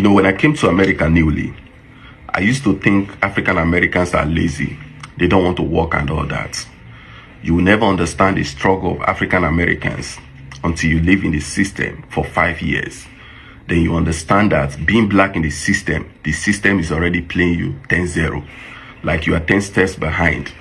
When I came to America newly, I used to think African Americans are lazy. They don't want to work and all that. You will never understand the struggle of African Americans until you live in the system for 5 years. Then you understand that being black in the system is already playing you 10-0. Like you are 10 steps behind.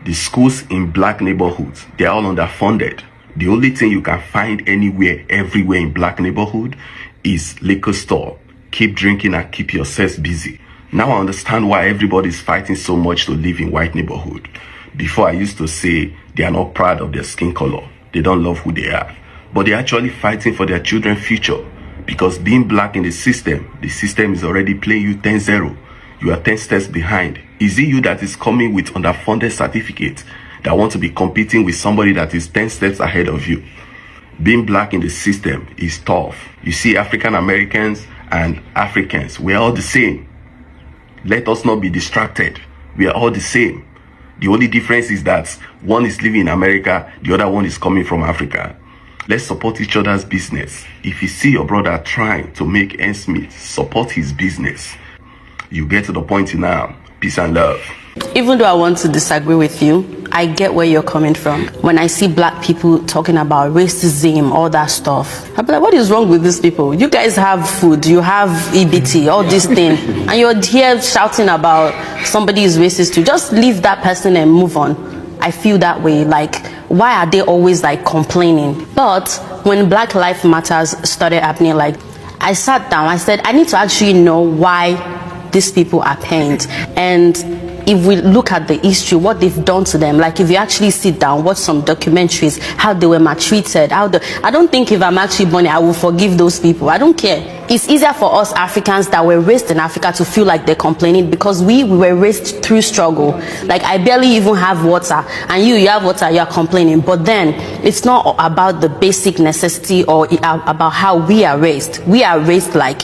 The schools in black neighborhoods, they're all underfunded. The only thing you can find anywhere, everywhere in black neighborhood is liquor store. Keep drinking and keep yourselves busy. Now I understand why everybody's fighting so much to live in white neighborhood. Before I used to say they are not proud of their skin color. They don't love who they are. But they're actually fighting for their children's future. Because being black in the system is already playing you 10-0. You are 10 steps behind. Is it you that is coming with underfunded certificate that want to be competing with somebody that is 10 steps ahead of you? Being black in the system is tough. You see, African Americans and Africans, we're all the same. Let us not be distracted. We are all the same. The only difference is that one is living in America, the other one is coming from Africa. Let's support each other's business. If you see your brother trying to make ends meet, support his business. You get to the point now. Peace and love. Even though I want to disagree with you, I get where you're coming from. When I see black people talking about racism, all that stuff, I'm like, what is wrong with these people? You guys have food, you have EBT, all this thing, and you're here shouting about somebody is racist too. Just leave that person and move on. I feel that way. Like, why are they always like complaining? But when Black Lives Matters started happening, like, I sat down, I said, I need to actually know why these people are pained. And if we look at the history, what they've done to them, like if you actually sit down, watch some documentaries, how they were maltreated, I don't think if I'm actually born, I will forgive those people. I don't care. It's easier for us Africans that were raised in Africa to feel like they're complaining because we were raised through struggle. Like I barely even have water, and you have water, you're complaining. But then it's not about the basic necessity or about how we are raised. We are raised like,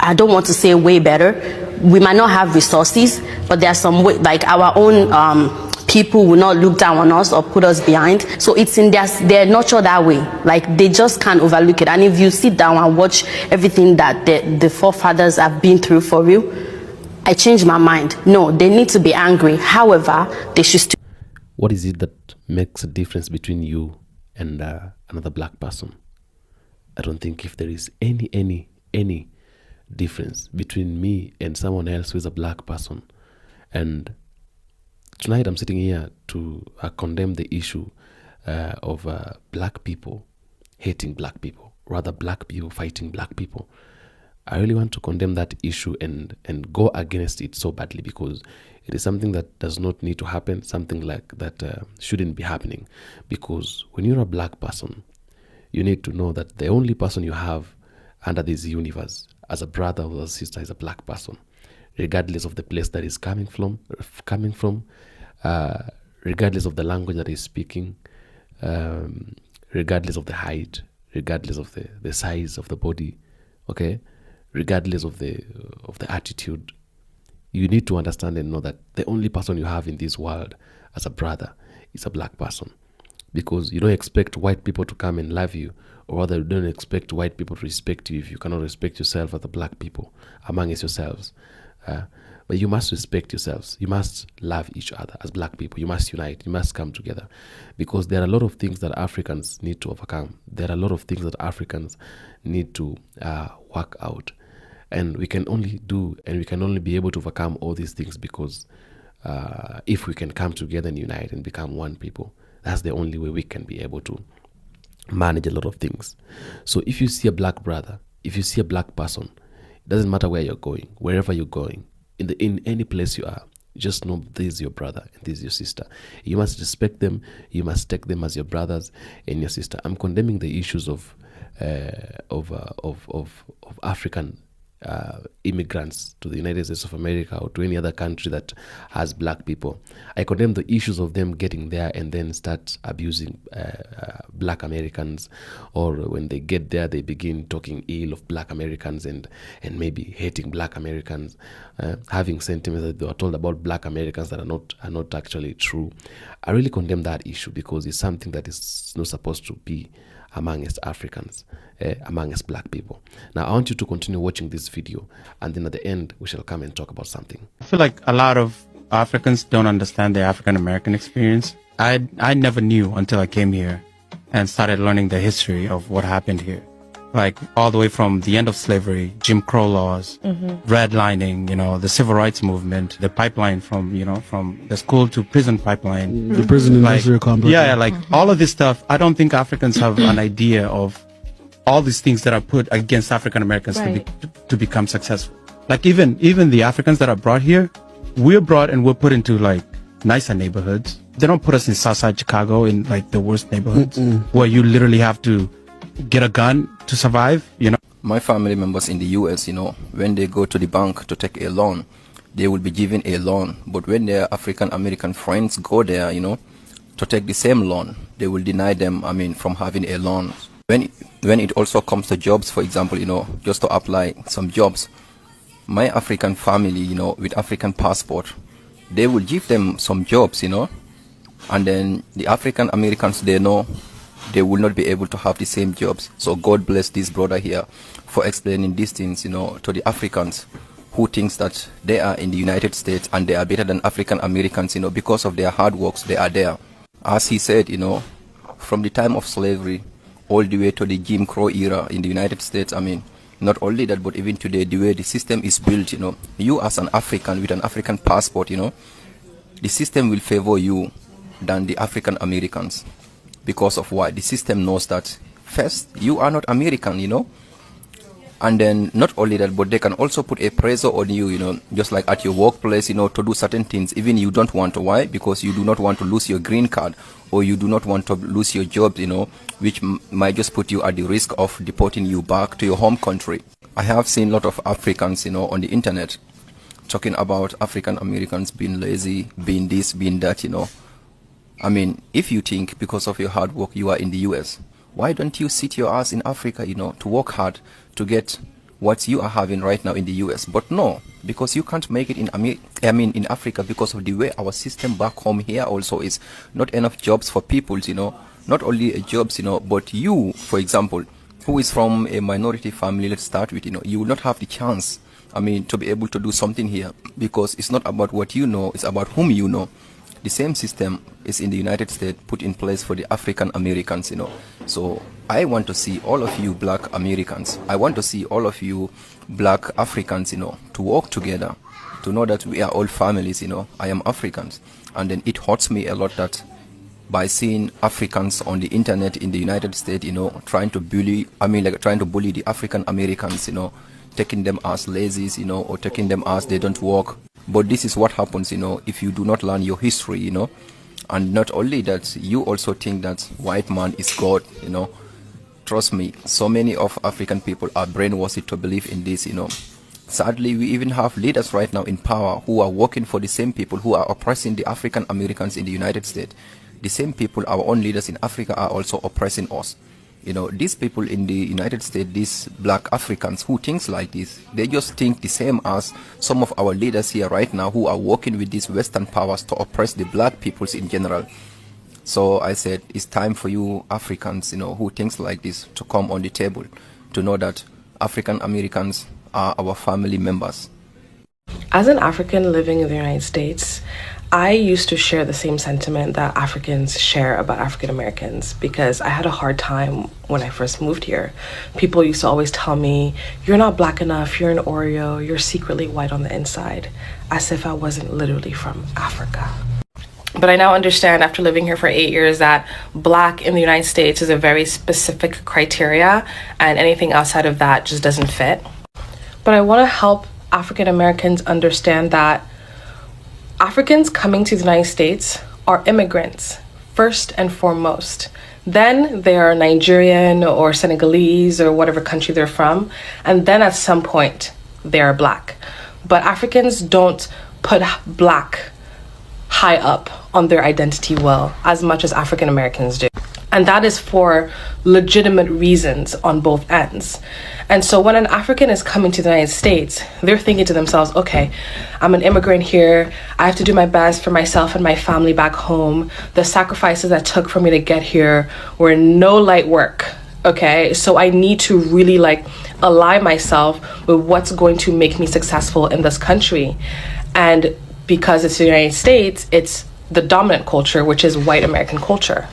I don't want to say way better. We might not have resources, but there are some way, like our own people will not look down on us or put us behind. So it's in their nurture that way. Like they just can't overlook it. And if you sit down and watch everything that the forefathers have been through for you, I changed my mind. No, they need to be angry. However, they should still. What is it that makes a difference between you and another black person? I don't think if there is any difference between me and someone else who is a black person. And tonight I'm sitting here to condemn the issue of black people hating black people, rather black people fighting black people. I really want to condemn that issue and go against it so badly, because it is something that does not need to happen, something like that shouldn't be happening. Because when you're a black person, you need to know that the only person you have under this universe as a brother or a sister is a black person, regardless of the place that is coming from, regardless of the language that he's speaking, regardless of the height, regardless of the size of the body, okay, regardless of the attitude. You need to understand and know that the only person you have in this world as a brother is a black person, because you don't expect white people to come and love you, or rather you don't expect white people to respect you if you cannot respect yourself as the black people amongst yourselves. But you must respect yourselves. You must love each other as black people. You must unite. You must come together, because there are a lot of things that Africans need to overcome. There are a lot of things that Africans need to work out. And we can only be able to overcome all these things because if we can come together and unite and become one people, that's the only way we can be able to manage a lot of things. So if you see a black brother, if you see a black person, it doesn't matter where you're going, wherever you're going, in any place you are, just know this is your brother and this is your sister. You must respect them. You must take them as your brothers and your sister. I'm condemning the issues of African immigrants to the United States of America or to any other country that has black people. I condemn the issues of them getting there and then start abusing black Americans, or when they get there they begin talking ill of black Americans and maybe hating black Americans, having sentiments that they were told about black Americans that are not actually true. I really condemn that issue because it's something that is not supposed to be amongst Africans, amongst black people. Now, I want you to continue watching this video, and then at the end, we shall come and talk about something. I feel like a lot of Africans don't understand the African American experience. I never knew until I came here and started learning the history of what happened here. Like all the way from the end of slavery, Jim Crow laws, redlining, the civil rights movement, the pipeline from the school to prison pipeline. The prison industrial complex. Yeah, like all of this stuff. I don't think Africans have an idea of all these things that are put against African Americans to become successful. Like even the Africans that are brought here, we're brought and we're put into like nicer neighborhoods. They don't put us in Southside Chicago in like the worst neighborhoods where you literally have to get a gun to survive, My family members in the US, when they go to the bank to take a loan, they will be given a loan. But when their African American friends go there, to take the same loan, they will deny them, from having a loan. When it also comes to jobs, for example, just to apply some jobs, my African family, with African passport, they will give them some jobs, and then the African Americans, they know they will not be able to have the same jobs. So God bless this brother here for explaining these things, to the Africans who thinks that they are in the United States and they are better than African Americans, because of their hard works, they are there. As he said, from the time of slavery all the way to the Jim Crow era in the United States, not only that, but even today, the way the system is built, you as an African with an African passport, the system will favor you than the African Americans. Because of why? The system knows that first, you are not American, and then not only that, but they can also put a pressure on you, just like at your workplace, to do certain things, even you don't want to. Why? Because you do not want to lose your green card, or you do not want to lose your job, which might just put you at the risk of deporting you back to your home country. I have seen a lot of Africans, on the internet, talking about African Americans being lazy, being this, being that, if you think because of your hard work you are in the US, why don't you sit your ass in Africa, to work hard to get what you are having right now in the US? But no, because you can't make it in Africa because of the way our system back home here also is not enough jobs for people, not only jobs, but you, for example, who is from a minority family, let's start with, you will not have the chance, to be able to do something here because it's not about what you know, it's about whom you know. The same system is in the United States put in place for the African Americans, So I want to see all of you black Americans, I want to see all of you black Africans, to work together, to know that we are all families, I am Africans. And then it hurts me a lot that by seeing Africans on the internet in the United States, trying to bully the African Americans, taking them as lazies, or taking them as they don't work. But this is what happens, if you do not learn your history, and not only that, you also think that white man is God, Trust me, so many of African people are brainwashed to believe in this, Sadly, we even have leaders right now in power who are working for the same people who are oppressing the African Americans in the United States. The same people, our own leaders in Africa, are also oppressing us. These people in the United States, these black Africans who think like this, they just think the same as some of our leaders here right now who are working with these Western powers to oppress the black peoples in general. So I said, it's time for you Africans, who think like this to come on the table, to know that African Americans are our family members. As an African living in the United States, I used to share the same sentiment that Africans share about African Americans because I had a hard time when I first moved here. People used to always tell me, you're not black enough, you're an Oreo, you're secretly white on the inside, as if I wasn't literally from Africa. But I now understand after living here for 8 years that black in the United States is a very specific criteria and anything outside of that just doesn't fit. But I want to help African Americans understand that Africans coming to the United States are immigrants, first and foremost. Then they are Nigerian or Senegalese or whatever country they're from. And then at some point, they are black. But Africans don't put black high up on their identity well as much as African Americans do. And that is for legitimate reasons on both ends. And so when an African is coming to the United States, they're thinking to themselves, okay, I'm an immigrant here. I have to do my best for myself and my family back home. The sacrifices that took for me to get here were no light work. Okay, so I need to really like align myself with what's going to make me successful in this country. And because it's the United States, it's the dominant culture, which is white American culture.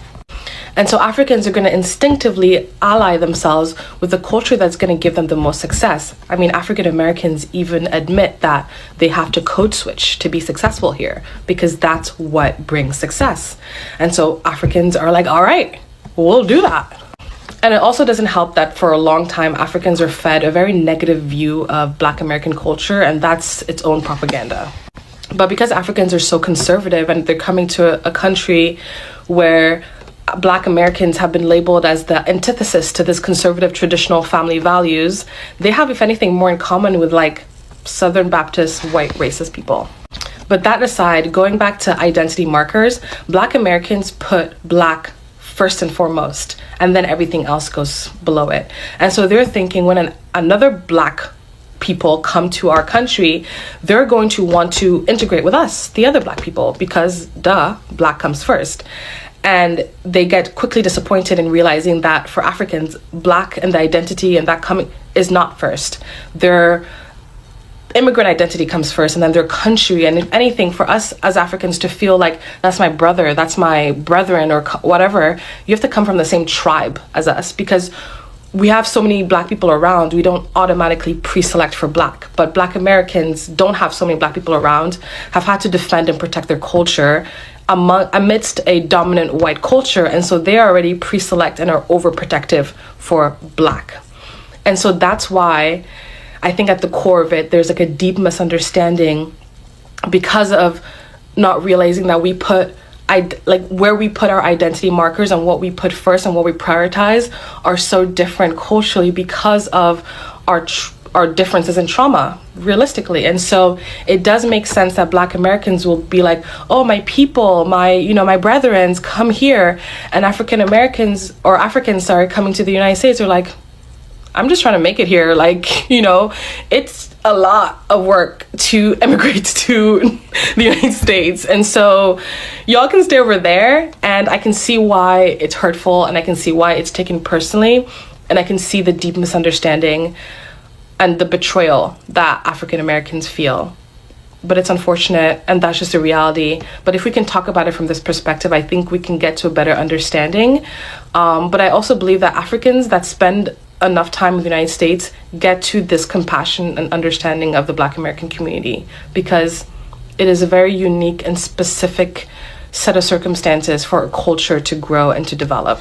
And so Africans are going to instinctively ally themselves with the culture that's going to give them the most success. I mean, African Americans even admit that they have to code switch to be successful here because that's what brings success. And so Africans are like, all right, we'll do that. And it also doesn't help that for a long time, Africans are fed a very negative view of Black American culture, and that's its own propaganda. But because Africans are so conservative and they're coming to a country where Black Americans have been labeled as the antithesis to this conservative traditional family values, they have, if anything, more in common with like Southern Baptist white racist people. But that aside, going back to identity markers, Black Americans put Black first and foremost, and then everything else goes below it. And so they're thinking when another Black people come to our country, they're going to want to integrate with us, the other Black people, because duh, Black comes first. And they get quickly disappointed in realizing that for Africans, Black and the identity and that coming is not first. Their immigrant identity comes first, and then their country. And if anything, for us as Africans to feel like that's my brother, that's my brethren, or whatever, you have to come from the same tribe as us, because we have so many Black people around, we don't automatically pre-select for Black. But Black Americans don't have so many Black people around, have had to defend and protect their culture amidst a dominant white culture, and so they are already pre-select and are overprotective for Black. And so that's why I think at the core of it, there's like a deep misunderstanding because of not realizing that we put where we put our identity markers and what we put first and what we prioritize are so different culturally because of our differences in trauma, realistically. And so it does make sense that Black Americans will be like, oh, my people, my brethrens come here. And Africans coming to the United States are like, I'm just trying to make it here. Like, it's a lot of work to immigrate to the United States. And so y'all can stay over there, and I can see why it's hurtful, and I can see why it's taken personally, and I can see the deep misunderstanding and the betrayal that African Americans feel. But it's unfortunate, and that's just a reality. But if we can talk about it from this perspective, I think we can get to a better understanding. But I also believe that Africans that spend enough time in the United States get to this compassion and understanding of the Black American community, because it is a very unique and specific set of circumstances for a culture to grow and to develop.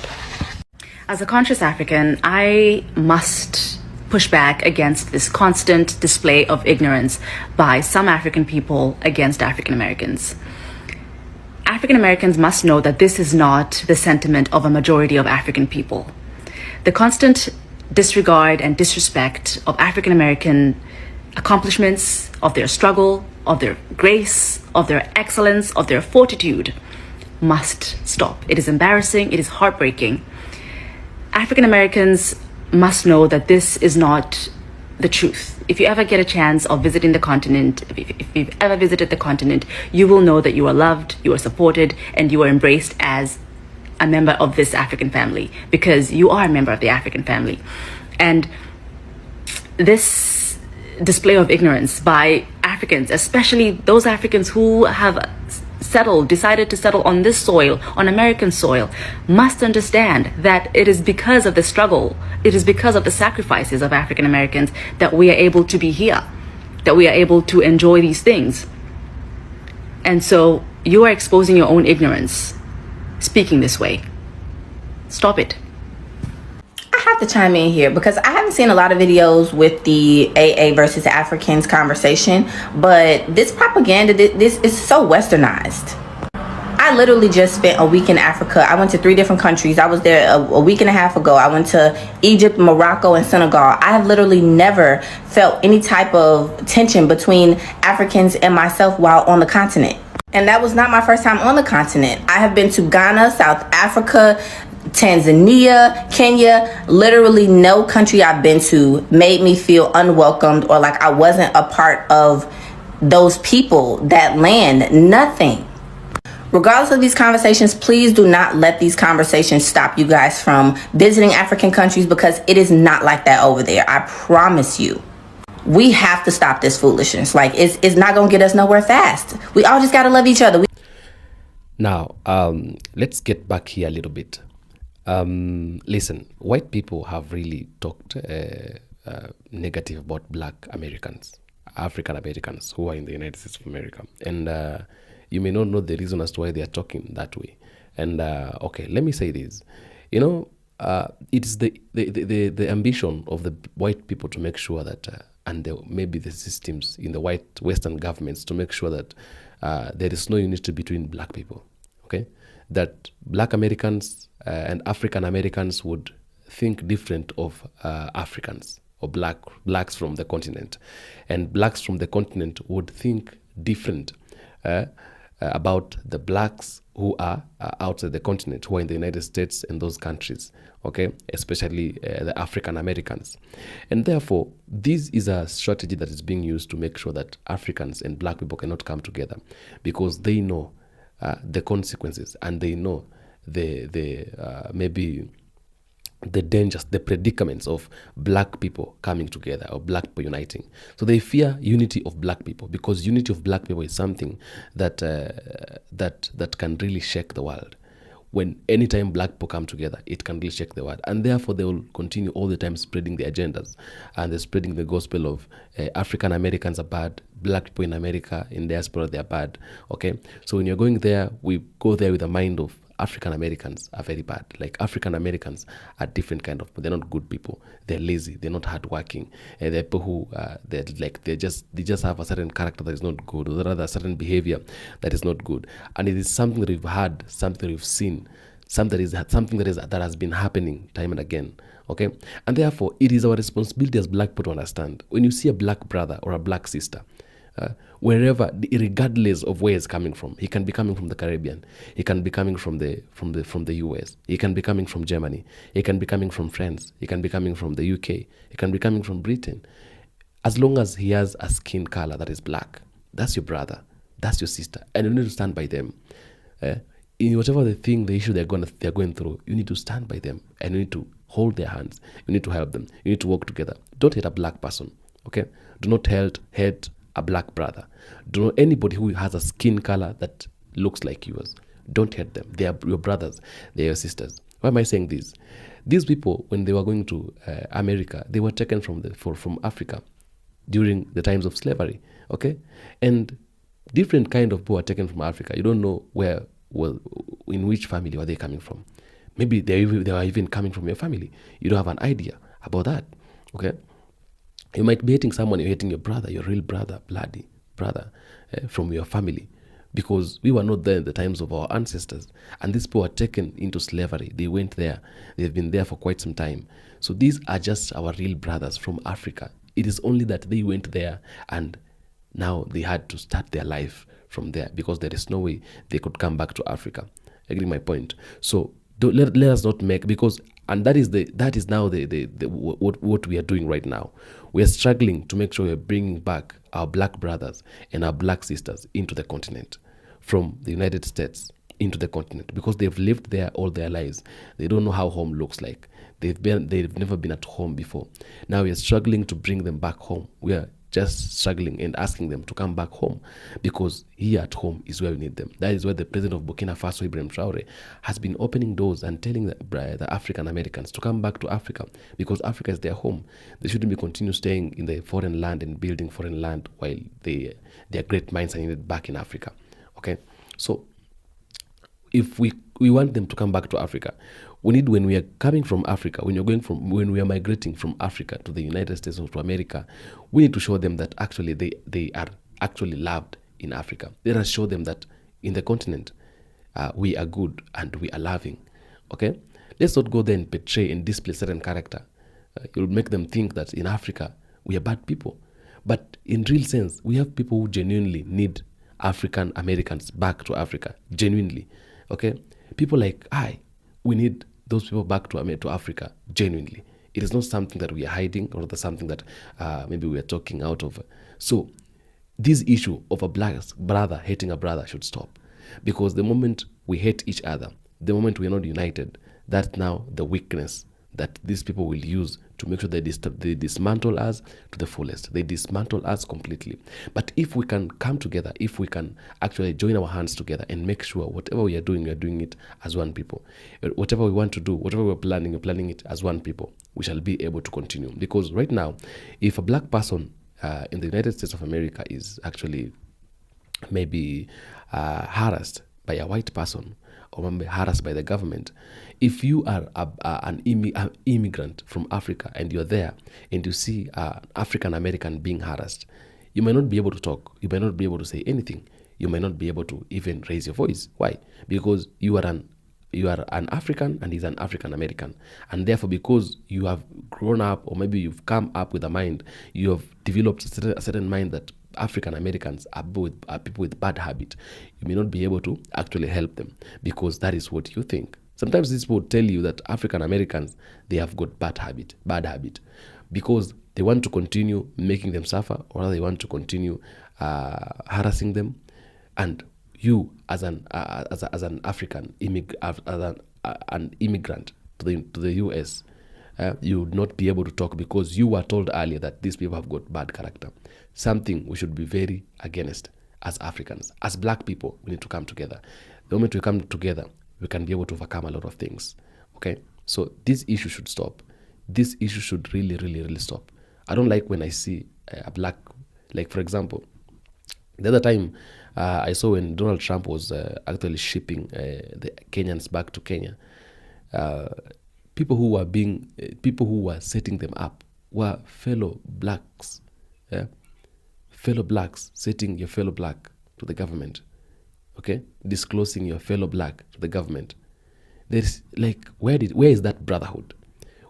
As a conscious African, I must push back against this constant display of ignorance by some African people against African Americans. African Americans must know that this is not the sentiment of a majority of African people. The constant disregard and disrespect of African American accomplishments, of their struggle, of their grace, of their excellence, of their fortitude must stop. It is embarrassing, it is heartbreaking. African Americans must know that this is not the truth. If you ever get a chance of visiting the continent, if you've ever visited the continent, you will know that you are loved, you are supported, and you are embraced as a member of this African family, because you are a member of the African family. And this display of ignorance by Africans, especially those Africans who have decided to settle on this soil, on American soil, must understand that it is because of the struggle, it is because of the sacrifices of African Americans that we are able to be here, that we are able to enjoy these things. And so you are exposing your own ignorance speaking this way. Stop it. I have to chime in here because I haven't seen a lot of videos with the AA versus Africans conversation, but this propaganda, this is so westernized. I literally just spent a week in Africa. I went to 3 different countries. I was there a week and a half ago. I went to Egypt, Morocco, and Senegal. I have literally never felt any type of tension between Africans and myself while on the continent. And that was not my first time on the continent. I have been to Ghana, South Africa, Tanzania, Kenya. Literally no country I've been to made me feel unwelcomed or like I wasn't a part of those people, that land, nothing. Regardless of these conversations, please do not let these conversations stop you guys from visiting African countries, because it is not like that over there. I promise you. We have to stop this foolishness. Like, it's not going to get us nowhere fast. We all just got to love each other. Now, let's get back here a little bit. Listen, white people have really talked negative about black Americans, African Americans who are in the United States of America. And you may not know the reason as to why they are talking that way. And okay, let me say this. You know, it's the ambition of the white people to make sure that, and maybe the systems in the white Western governments to make sure that there is no unity between black people, okay? That black Americans and African Americans would think different of Africans or blacks from the continent, and blacks from the continent would think different about the blacks who are outside the continent, who are in the United States and those countries, okay, especially the African Americans. And therefore, this is a strategy that is being used to make sure that Africans and black people cannot come together, because they know the consequences, and they know the maybe the dangers, the predicaments of black people coming together or black people uniting. So they fear unity of black people, because unity of black people is something that that can really shake the world. When anytime black people come together, it can really shake the world. And therefore, they will continue all the time spreading the agendas, and they're spreading the gospel of African Americans are bad, black people in America, in diaspora, they're bad. Okay, so when you're going there, we go there with a mind of African Americans are very bad. Like, African Americans are different kind of people. They're not good people. They're lazy. They're not hardworking. They're people who they just have a certain character that is not good, or rather a certain behavior that is not good. And it is something that we've heard, something that we've seen, something that has been happening time and again. Okay, and therefore it is our responsibility as black people to understand, when you see a black brother or a black sister, wherever, regardless of where he's coming from, he can be coming from the Caribbean, he can be coming from the US, he can be coming from Germany, he can be coming from France, he can be coming from the UK, he can be coming from Britain. As long as he has a skin color that is black, that's your brother, that's your sister, and you need to stand by them. In whatever the issue they're going through, you need to stand by them, and you need to hold their hands. You need to help them. You need to work together. Don't hate a black person, okay? Do not hate a black brother. Do not anybody who has a skin color that looks like yours. Don't hate them. They are your brothers. They are your sisters. Why am I saying this? These people, when they were going to America, they were taken from Africa during the times of slavery, okay? And different kind of people are taken from Africa. You don't know in which family were they coming from. Maybe they were even coming from your family. You don't have an idea about that, okay? You might be hating someone, you're hating your brother, your real brother, bloody brother from your family, because we were not there in the times of our ancestors. And these people were taken into slavery. They went there. They've been there for quite some time. So these are just our real brothers from Africa. It is only that they went there and now they had to start their life from there, because there is no way they could come back to Africa. Agree my point? So let us not make, because, and that is now what we are doing right now. We are struggling to make sure we're bringing back our black brothers and our black sisters into the continent, from the United States into the continent, because they've lived there all their lives. They don't know how home looks like. They've never been at home before. Now we are struggling to bring them back home. We are just struggling and asking them to come back home, because here at home is where we need them. That is where the president of Burkina Faso, Ibrahim Traore, has been opening doors and telling the African Americans to come back to Africa, because Africa is their home. They shouldn't be continue staying in the foreign land and building foreign land while their great minds are needed back in Africa. Okay, so if we want them to come back to Africa, we need, when we are coming from Africa, when we are migrating from Africa to the United States or to America, we need to show them that actually they are actually loved in Africa. Let us show them that in the continent we are good and we are loving. Okay, let's not go there and betray and display certain character. It will make them think that in Africa we are bad people, but in real sense we have people who genuinely need African Americans back to Africa. Genuinely, okay, people like we need those people back to Africa, genuinely. It is not something that we are hiding, or that's something that maybe we are talking out of. So this issue of a black brother hating a brother should stop. Because the moment we hate each other, the moment we're not united, that's now the weakness that these people will use to make sure they dismantle us to the fullest. They dismantle us completely. But if we can come together, if we can actually join our hands together and make sure whatever we are doing it as one people. Whatever we want to do, whatever we're planning it as one people. We shall be able to continue. Because right now, if a black person in the United States of America is actually maybe harassed by a white person, or maybe harassed by the government, if you are an immigrant from Africa and you're there and you see an African American being harassed, you may not be able to talk, you may not be able to say anything, you may not be able to even raise your voice. Why? Because you are an African and he's an African American, and therefore because you have grown up, or maybe you've come up with a mind, you have developed a certain mind that African Americans are people with bad habit, you may not be able to actually help them because that is what you think. Sometimes this will tell you that African Americans, they have got bad habit because they want to continue making them suffer, or they want to continue harassing them. And you as an African an immigrant to the US, you would not be able to talk because you were told earlier that these people have got bad character. Something we should be very against as Africans. As black people, we need to come together. The moment we come together, we can be able to overcome a lot of things. Okay? So this issue should stop. This issue should really, really, really stop. I don't like when I see a black, like for example, the other time I saw when Donald Trump was actually shipping the Kenyans back to Kenya, people who were setting them up were fellow blacks. Yeah? Fellow blacks setting your fellow black to the government. Okay? Disclosing your fellow black to the government. There's like, where is that brotherhood?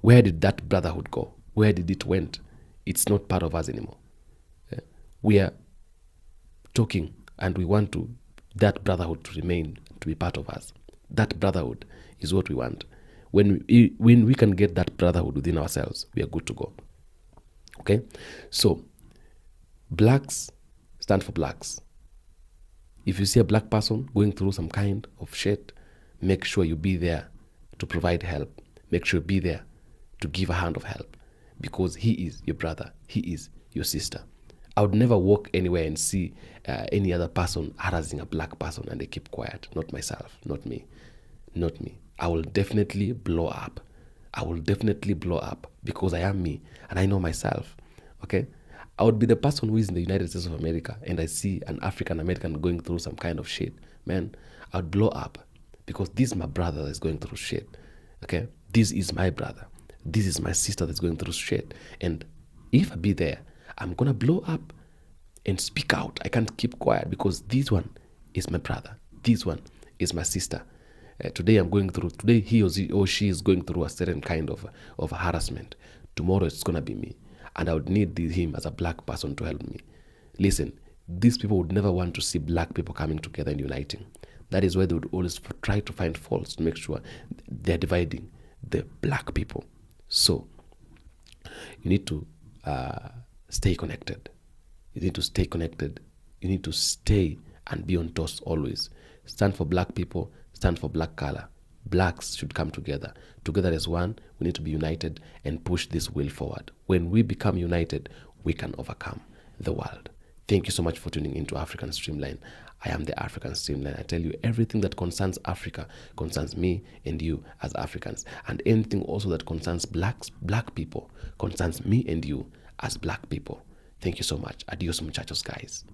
Where did that brotherhood go? Where did it went? It's not part of us anymore. Yeah? We are talking and we want that brotherhood to remain, to be part of us. That brotherhood is what we want. When we can get that brotherhood within ourselves, we are good to go. Okay? So, blacks stand for blacks. If you see a black person going through some kind of shit, make sure you be there to provide help. Make sure you be there to give a hand of help, because he is your brother, he is your sister. I would never walk anywhere and see any other person harassing a black person and they keep quiet. Not myself, not me. I will definitely blow up. Because I am me and I know myself. Okay? I would be the person who is in the United States of America and I see an African American going through some kind of shit. Man, I would blow up because this is my brother that's going through shit. Okay? This is my brother. This is my sister that's going through shit. And if I be there, I'm going to blow up and speak out. I can't keep quiet because this one is my brother. This one is my sister. Today he or she is going through a certain kind of harassment. Tomorrow it's going to be me. And I would need him as a black person to help me. Listen, these people would never want to see black people coming together and uniting. That is why they would always try to find faults to make sure they're dividing the black people. So, you need to stay connected. You need to stay connected. You need to stay and be on toast always. Stand for black people. Stand for black color. Blacks should come together. Together as one, we need to be united and push this will forward. When we become united, we can overcome the world. Thank you so much for tuning into African Streamline. I am the African Streamline. I tell you everything that concerns Africa concerns me and you as Africans. And anything also that concerns black people concerns me and you as black people. Thank you so much. Adios muchachos, guys.